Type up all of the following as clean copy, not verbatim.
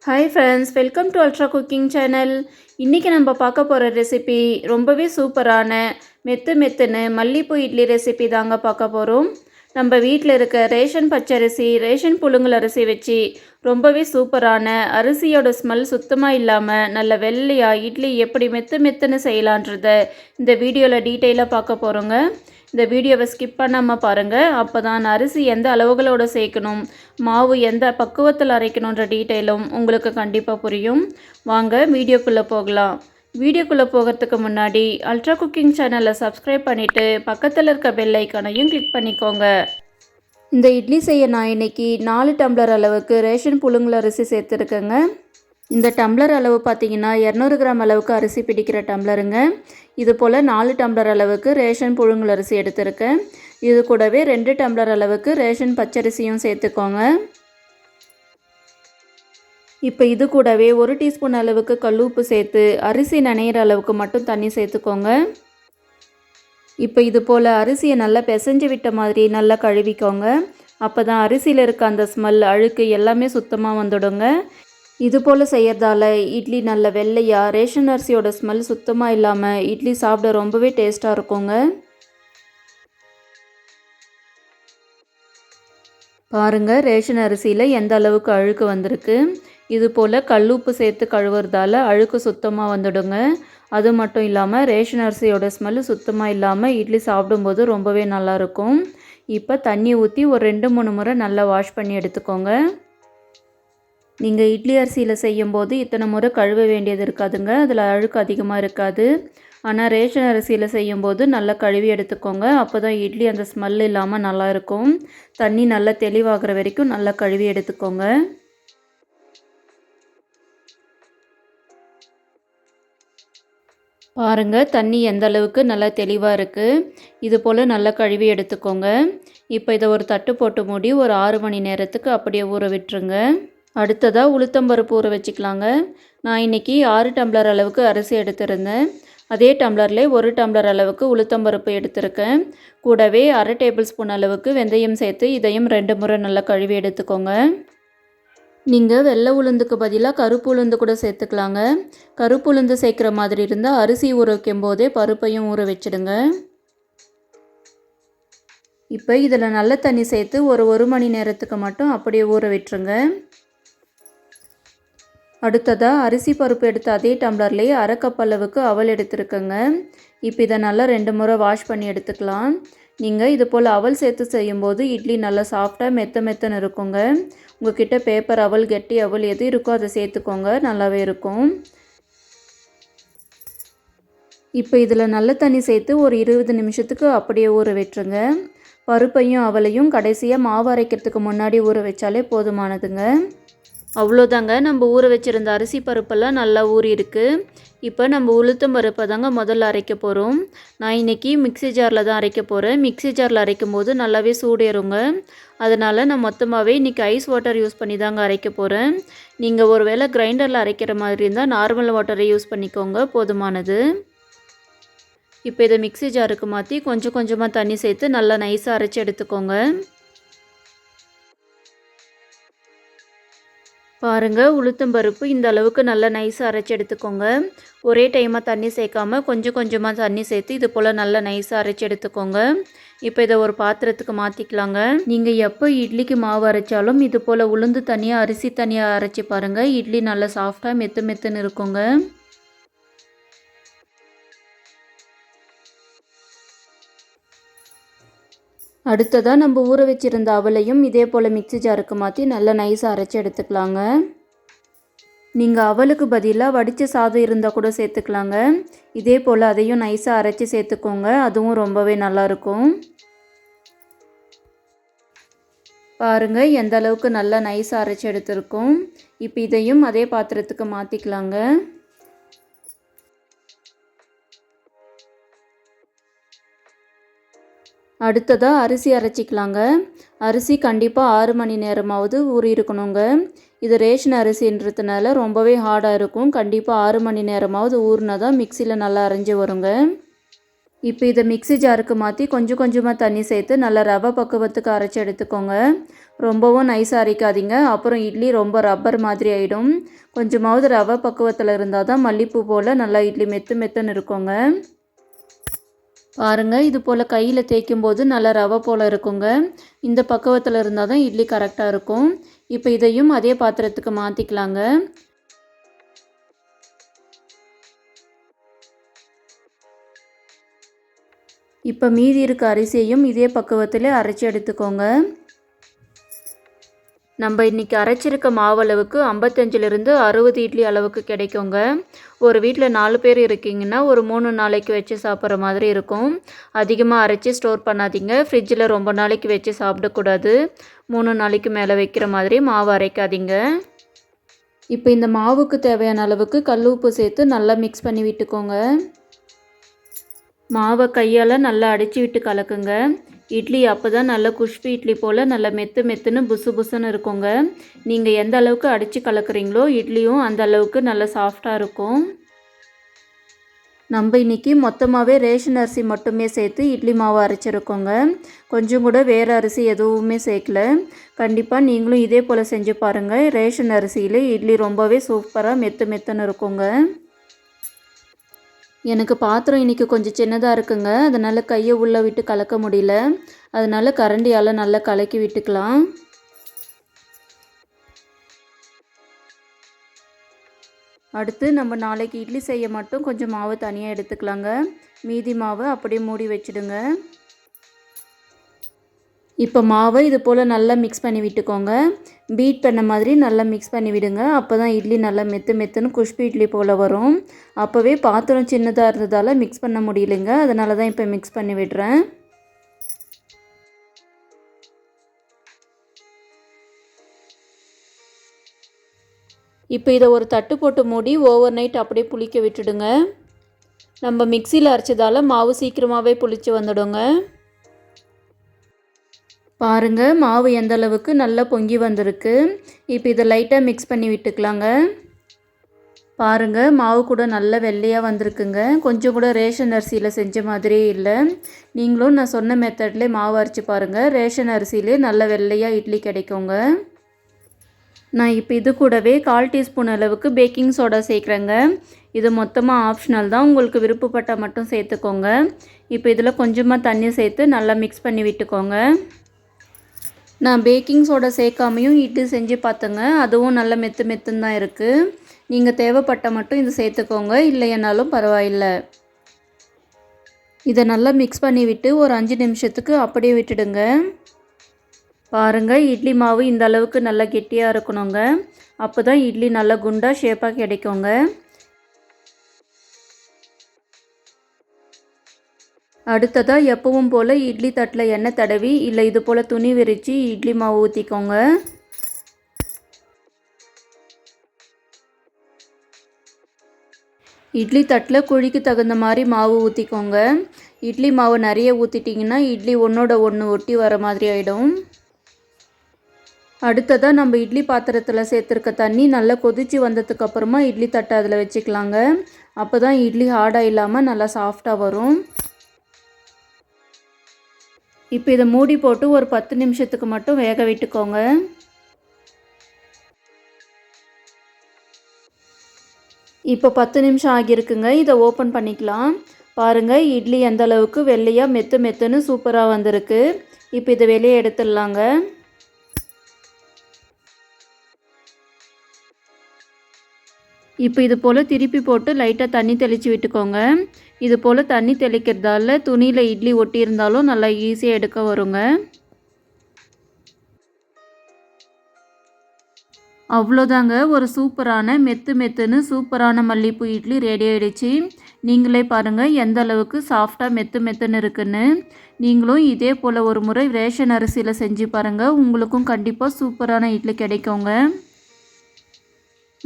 Hi friends, welcome to ultra cooking channel. இன்றைக்கி நம்ம பார்க்க போகிற ரெசிபி ரொம்பவே சூப்பரான மெத்துன்னு மல்லிப்பூ இட்லி ரெசிபி தாங்க பார்க்க போகிறோம். நம்ம வீட்டில் இருக்க ரேஷன் பச்சரிசி, ரேஷன் புழுங்கல் அரிசி வச்சு ரொம்பவே சூப்பரான அரிசியோட ஸ்மெல் சுத்தமாக இல்லாமல் நல்ல வெள்ளையாக இட்லி எப்படி மெத்துன்னு செய்யலான்றத இந்த வீடியோவில் டீட்டெயிலாக பார்க்க போகிறோங்க. இந்த வீடியோவை ஸ்கிப் பண்ணாமல் பாருங்கள். அப்போ தான் அரிசி எந்த அளவுகளோடு சேர்க்கணும், மாவு எந்த பக்குவத்தில் அரைக்கணுன்ற டீட்டெயிலும் உங்களுக்கு கண்டிப்பாக புரியும். வாங்க வீடியோக்குள்ளே போகலாம். வீடியோக்குள்ளே போகிறதுக்கு முன்னாடி அல்ட்ரா குக்கிங் சேனலை சப்ஸ்கிரைப் பண்ணிவிட்டு பக்கத்தில் இருக்க பெல் ஐக்கானையும் கிளிக் பண்ணிக்கோங்க. இந்த இட்லி செய்ய நான் இன்றைக்கி 4 டம்ளர் அளவுக்கு ரேஷன் புழுங்கல் அரிசி சேர்த்துருக்கேங்க. இந்த டம்ளர் அளவு பார்த்திங்கன்னா 200 கிராம் அளவுக்கு அரிசி பிடிக்கிற டம்ளருங்க. இது போல் 4 டம்ளர் அளவுக்கு ரேஷன் புழுங்கல் அரிசி எடுத்திருக்கேன். இது கூடவே 2 டம்ளர் அளவுக்கு ரேஷன் பச்சரிசியும் சேர்த்துக்கோங்க. இப்போ இது கூடவே 1 டீஸ்பூன் அளவுக்கு கல்லுப்பு சேர்த்து அரிசி நனையிற அளவுக்கு மட்டும் தண்ணி சேர்த்துக்கோங்க. இப்போ இது போல் அரிசியை நல்லா பிசைஞ்சு விட்ட மாதிரி நல்லா கழுவிக்கோங்க. அப்போ தான் அரிசியில் இருக்க அந்த ஸ்மெல், அழுக்கு எல்லாமே சுத்தமாக வந்துடுங்க. இது போல் செய்கிறதால இட்லி நல்ல வெள்ளையாக, ரேஷன் அரிசியோட ஸ்மெல் சுத்தமாக இல்லாமல் இட்லி சாப்பிட ரொம்பவே டேஸ்ட்டாக இருக்குங்க. பாருங்கள், ரேஷன் அரிசியில் எந்த அளவுக்கு அழுக்கு வந்திருக்கு. இது போல் கல்லுப்பு சேர்த்து கழுவுறதால அழுக்கு சுத்தமாக வந்துடுங்க. அது மட்டும் இல்லாமல் ரேஷன் அரிசியோட ஸ்மெல் சுத்தமாக இல்லாமல் இட்லி சாப்பிடும்போது ரொம்பவே நல்லாயிருக்கும். இப்போ தண்ணி ஊற்றி ஒரு 2-3 முறை நல்லா வாஷ் பண்ணி எடுத்துக்கோங்க. நீங்கள் இட்லி அரிசியில் செய்யும்போது இத்தனை முறை கழுவ வேண்டியது இருக்காதுங்க. அதில் அழுக்கு அதிகமாக இருக்காது. ஆனால் ரேஷன் அரிசியில் செய்யும்போது நல்லா கழுவி எடுத்துக்கோங்க. அப்போ தான் இட்லி அந்த ஸ்மெல் இல்லாமல் நல்லா இருக்கும். தண்ணி நல்லா தெளிவாகிற வரைக்கும் நல்லா கழுவி எடுத்துக்கோங்க. பாருங்கள், தண்ணி எந்த அளவுக்கு நல்லா தெளிவாக இருக்குது. இது போல் நல்லா கழுவி எடுத்துக்கோங்க. இப்போ இதை ஒரு தட்டு போட்டு மூடி ஒரு 6 மணி நேரத்துக்கு அப்படியே ஊற விட்டுருங்க. அடுத்ததாக உளுத்தம்பருப்பு ஊற வச்சுக்கலாங்க. நான் இன்றைக்கி 6 டம்ளர் அளவுக்கு அரிசி எடுத்திருந்தேன். அதே டம்ளர்லேயே 1 டம்ளர் அளவுக்கு உளுத்தம்பருப்பு எடுத்திருக்கேன். கூடவே 1/2 டேபிள் ஸ்பூன் அளவுக்கு வெந்தயம் சேர்த்து இதையும் 2 முறை நல்லா கழுவி எடுத்துக்கோங்க. நீங்கள் வெள்ளை உளுந்துக்கு பதிலாக கருப்பு உளுந்து கூட சேர்த்துக்கலாங்க. கருப்பு உளுந்து சேர்க்குற மாதிரி இருந்தால் அரிசி ஊற வைக்கும் போதே பருப்பையும் ஊற வச்சிடுங்க. இப்போ இதில் நல்ல தண்ணி சேர்த்து ஒரு மணி நேரத்துக்கு மட்டும் அப்படியே ஊற விட்டுருங்க. அடுத்ததாக அரிசி பருப்பு எடுத்து அதே டம்ளர்லேயே 1/2 கப் அளவுக்கு அவல் எடுத்துருக்கேங்க. இப்போ இதை நல்லா 2 முறை வாஷ் பண்ணி எடுத்துக்கலாம். நீங்கள் இது போல் அவல் சேர்த்து செய்யும்போது இட்லி நல்லா சாஃப்டாக மெத்தன்னு இருக்குங்க. உங்கள்கிட்ட பேப்பர் அவல், கெட்டி அவல் எது இருக்கோ அதை சேர்த்துக்கோங்க, நல்லாவே இருக்கும். இப்போ இதில் நல்ல தண்ணி சேர்த்து ஒரு 20 நிமிஷத்துக்கு அப்படியே ஊற விட்டுருங்க. பருப்பையும் அவலையும் கடைசியாக மாவு அரைக்கிறதுக்கு முன்னாடி ஊற வச்சாலே போதுமானதுங்க. அவ்வளோதாங்க, நம்ம ஊற வச்சுருந்த அரிசி பருப்பெல்லாம் நல்லா ஊறி இருக்குது. இப்போ நம்ம உளுத்தம் பருப்பை தாங்க முதல்ல அரைக்க போகிறோம். நான் இன்றைக்கி மிக்ஸி ஜாரில் தான் அரைக்க போகிறேன். மிக்ஸி ஜாரில் அரைக்கும் போது நல்லாவே சூடேறுங்க. அதனால் நான் மொத்தமாகவே இன்றைக்கி ஐஸ் வாட்டர் யூஸ் பண்ணி தாங்க அரைக்க போகிறேன். நீங்கள் ஒரு வேளை கிரைண்டரில் அரைக்கிற மாதிரி இருந்தால் நார்மல் வாட்டரை யூஸ் பண்ணிக்கோங்க, போதுமானது. இப்போ இதை மிக்ஸி ஜாருக்கு மாற்றி கொஞ்சம் கொஞ்சமாக தண்ணி சேர்த்து நல்லா நைஸாக அரைச்சி எடுத்துக்கோங்க. பாருங்கள், உளுத்தம்பருப்பு இந்த அளவுக்கு நல்லா நைஸாக அரைச்சி எடுத்துக்கோங்க. ஒரே டைமாக தண்ணி சேர்க்காம கொஞ்சம் கொஞ்சமாக தண்ணி சேர்த்து இது போல் நல்லா நைஸாக அரைச்சி எடுத்துக்கோங்க. இப்போ இதை ஒரு பாத்திரத்துக்கு மாற்றிக்கலாங்க. நீங்கள் எப்போ இட்லிக்கு மாவு அரைச்சாலும் இது போல் உளுந்து தனியாக, அரிசி தனியாக அரைச்சி பாருங்கள். இட்லி நல்லா சாஃப்டாக மெத்துன்னு இருக்குங்க. அடுத்ததாக நம்ம ஊற வச்சுருந்த அவலையும் இதே போல் மிக்ஸி ஜாருக்கு மாற்றி நல்லா நைஸாக அரைச்சி எடுத்துக்கலாங்க. நீங்கள் அவலுக்கு பதிலாக வடித்த சாதம் இருந்தால் கூட சேர்த்துக்கலாங்க. இதே போல் அதையும் நைஸாக அரைச்சி சேர்த்துக்கோங்க, அதுவும் ரொம்பவே நல்லாயிருக்கும். பாருங்கள், எந்த அளவுக்கு நல்லா நைஸாக அரைச்சி எடுத்துருக்கோம். இப்போ இதையும் அதே பாத்திரத்துக்கு மாற்றிக்கலாங்க. அடுத்ததாக அரிசி அரைச்சிக்கலாங்க. அரிசி கண்டிப்பாக 6 மணி நேரமாவது ஊறி இருக்கணுங்க. இது ரேஷன் அரிசின்றதுனால ரொம்பவே ஹார்டாக இருக்கும். கண்டிப்பாக 6 மணி நேரமாவது ஊறினா தான் மிக்சியில் நல்லா அரைஞ்சி வருங்க. இப்போ இதை மிக்ஸி ஜாருக்கு மாற்றி கொஞ்சம் கொஞ்சமாக தண்ணி சேர்த்து நல்லா ரவை பக்குவத்துக்கு அரைச்சி எடுத்துக்கோங்க. ரொம்பவும் நைஸாக அரைக்காதீங்க, அப்புறம் இட்லி ரொம்ப ரப்பர் மாதிரி ஆகிடும். கொஞ்சமாவது ரவை பக்குவத்தில் இருந்தால் தான் மல்லிப்பூ போல் நல்லா இட்லி மெத்து மெத்துன்னு இருக்குங்க. பாருங்கள், இது போல் கையில் தேய்க்கும் போது நல்லா ரவை போல் இருக்குங்க. இந்த பக்குவத்தில் இருந்தால் தான் இட்லி கரெக்டாக இருக்கும். இப்போ இதையும் அதே பாத்திரத்துக்கு மாற்றிக்கலாங்க. இப்போ மீதி இருக்க அரிசியையும் இதே பக்குவத்தில் அரைச்சி எடுத்துக்கோங்க. நம்ம இன்றைக்கி அரைச்சிருக்க மாவளவுக்கு 55லிருந்து 60 இட்லி அளவுக்கு கிடைக்குங்க. ஒரு வீட்டில் 4 பேர் இருக்கீங்கன்னா ஒரு 3 நாளைக்கு வச்சு சாப்பிட்ற மாதிரி இருக்கும். அதிகமாக அரைச்சி ஸ்டோர் பண்ணாதீங்க. ஃப்ரிட்ஜில் ரொம்ப நாளைக்கு வச்சு சாப்பிடக்கூடாது. 3 நாளைக்கு மேலே வைக்கிற மாதிரி மாவு அரைக்காதீங்க. இப்போ இந்த மாவுக்கு தேவையான அளவுக்கு கல் உப்பு சேர்த்து நல்லா மிக்ஸ் பண்ணி விட்டுக்கோங்க. மாவை கையால் நல்லா அடித்து விட்டு கலக்குங்க. இட்லி அப்போ தான் நல்ல குஷ்பு இட்லி போல் நல்லா மெத்து மெத்துன்னு புசு புசுன்னு இருக்குங்க. நீங்கள் எந்த அளவுக்கு அடித்து கலக்குறீங்களோ இட்லியும் அந்த அளவுக்கு நல்லா சாஃப்டாக இருக்கும். நம்ம இன்றைக்கி மொத்தமாகவே ரேஷன் அரிசி மட்டுமே சேர்த்து இட்லி மாவு அரைச்சிருக்கோங்க. கொஞ்சம் கூட வேறு அரிசி எதுவுமே சேர்க்கல. கண்டிப்பாக நீங்களும் இதே போல் செஞ்சு பாருங்கள். ரேஷன் அரிசியில் இட்லி ரொம்பவே சூப்பராக மெத்து மெத்துன்னு இருக்குங்க. எனக்கு பாத்திரம் இன்றைக்கி கொஞ்சம் சின்னதாக இருக்குங்க, அதனால் கையை உள்ளே விட்டு கலக்க முடியல. அதனால் கரண்டியால் நல்லா கலக்கி விட்டுக்கலாம். அடுத்து நம்ம நாளைக்கு இட்லி செய்ய மட்டும் கொஞ்சம் மாவு தனியாக எடுத்துக்கலாங்க. மீதி மாவை அப்படியே மூடி வச்சுடுங்க. இப்போ மாவை இது போல் நல்லா மிக்ஸ் பண்ணி விட்டுக்கோங்க. பீட் பண்ண மாதிரி நல்லா மிக்ஸ் பண்ணி விடுங்க. அப்போ தான் இட்லி நல்லா மெத்து மெத்துன்னு குஷ்பு இட்லி போல் வரும். அப்போவே பாத்திரம் சின்னதாக இருந்ததால் மிக்ஸ் பண்ண முடியலைங்க, அதனால தான் இப்போ மிக்ஸ் பண்ணி விடுறேன். இப்போ இதை ஒரு தட்டு போட்டு மூடி ஓவர் நைட் அப்படியே புளிக்க விட்டுடுங்க. நம்ம மிக்சியில் அரைச்சதால் மாவு சீக்கிரமாகவே புளிச்சு வந்துடுங்க. பாருங்கள், மாவு எந்த அளவுக்கு நல்லா பொங்கி வந்திருக்கு. இப்போ இதை லைட்டாக மிக்ஸ் பண்ணி விட்டுக்கலாங்க. பாருங்கள், மாவு கூட நல்லா வெள்ளையாக வந்திருக்குங்க. கொஞ்சம் கூட ரேஷன் அரிசியில் செஞ்ச மாதிரியே இல்லை. நீங்களும் நான் சொன்ன மெத்தட்லேயே மாவு அரைச்சி பாருங்கள். ரேஷன் அரிசியிலே நல்ல வெள்ளையாக இட்லி கிடைக்குங்க. நான் இப்போ இது கூடவே 1/4 டீஸ்பூன் அளவுக்கு பேக்கிங் சோடா சேர்க்குறேங்க. இது மொத்தமாக ஆப்ஷனல் தான், உங்களுக்கு விருப்பப்பட்டால் மட்டும் சேர்த்துக்கோங்க. இப்போ இதில் கொஞ்சமாக தண்ணி சேர்த்து நல்லா மிக்ஸ் பண்ணி விட்டுக்கோங்க. நான் பேக்கிங் சோடா சேர்க்காமையும் இட்லி செஞ்சு பார்த்தேங்க, அதுவும் நல்ல மெத்து மெத்துன்னு தான் இருக்குது. நீங்கள் தேவைப்பட்ட மட்டும் இது சேர்த்துக்கோங்க, இல்லைன்னாலும் பரவாயில்லை. இதை நல்லா மிக்ஸ் பண்ணி விட்டு ஒரு 5 நிமிஷத்துக்கு அப்படியே விட்டுடுங்க. பாருங்கள், இட்லி மாவு இந்த அளவுக்கு நல்லா கெட்டியாக இருக்கணுங்க. அப்போ தான் இட்லி நல்லா குண்டாக ஷேப்பாக கிடைக்குங்க. அடுத்ததாக எப்பவும் போல் இட்லி தட்டில் எண்ணெய் தடவி இல்லை இது போல் துணி விரித்து இட்லி மாவு ஊற்றிக்கோங்க. இட்லி தட்டில் குழிக்கு தகுந்த மாதிரி மாவு ஊற்றிக்கோங்க. இட்லி மாவு நிறைய ஊற்றிட்டிங்கன்னா இட்லி ஒன்றோட ஒன்று ஒட்டி வர மாதிரி ஆகிடும். அடுத்ததாக நம்ம இட்லி பாத்திரத்தில் சேர்த்துருக்க தண்ணி நல்லா கொதித்து வந்ததுக்கப்புறமா இட்லி தட்டை அதில் வச்சுக்கலாங்க. அப்போ தான் இட்லி ஹார்டாக இல்லாமல் நல்லா சாஃப்டாக வரும். இப்போ இதை மூடி போட்டு ஒரு 10 நிமிஷத்துக்கு மட்டும் வேக விட்டுக்கோங்க. இப்போ 10 நிமிஷம் ஆகியிருக்குங்க. இதை ஓப்பன் பண்ணிக்கலாம். பாருங்கள், இட்லி எந்த அளவுக்கு வெள்ளையாக மெத்து மெத்துன்னு சூப்பராக வந்திருக்கு. இப்போ இதை வெளியே எடுத்துடலாங்க. இப்போ இது போல் திருப்பி போட்டு லைட்டாக தண்ணி தெளித்து விட்டுக்கோங்க. இது போல் தண்ணி தெளிக்கிறதால துணியில் இட்லி ஒட்டி இருந்தாலும் நல்லா ஈஸியாக எடுக்க வருங்க. அவ்வளோதாங்க, ஒரு சூப்பரான மெத்து மெத்துன்னு சூப்பரான மல்லிப்பூ இட்லி ரெடி ஆகிடுச்சு. நீங்களே பாருங்கள் எந்த அளவுக்கு சாஃப்டாக மெத்து மெத்துன்னு இருக்குன்னு. நீங்களும் இதே போல் ஒரு முறை ரேஷன் அரிசியில் செஞ்சு பாருங்கள், உங்களுக்கும் கண்டிப்பாக சூப்பரான இட்லி கிடைக்குங்க.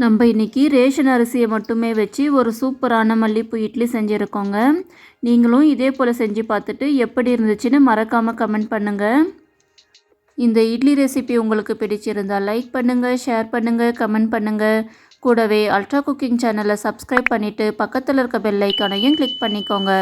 நம்ம இன்றைக்கி ரேஷன் அரிசியை மட்டுமே வச்சு ஒரு சூப்பரான மல்லிப்பூ இட்லி செஞ்சுருக்கோங்க. நீங்களும் இதே போல் செஞ்சு பார்த்துட்டு எப்படி இருந்துச்சுன்னு மறக்காமல் கமெண்ட் பண்ணுங்கள். இந்த இட்லி ரெசிபி உங்களுக்கு பிடிச்சிருந்தால் லைக் பண்ணுங்கள், ஷேர் பண்ணுங்கள், கமெண்ட் பண்ணுங்கள். கூடவே அல்ட்ரா குக்கிங் சேனலை சப்ஸ்கிரைப் பண்ணிவிட்டு பக்கத்தில் இருக்க பெல் ஐக்கானையும் கிளிக் பண்ணிக்கோங்க.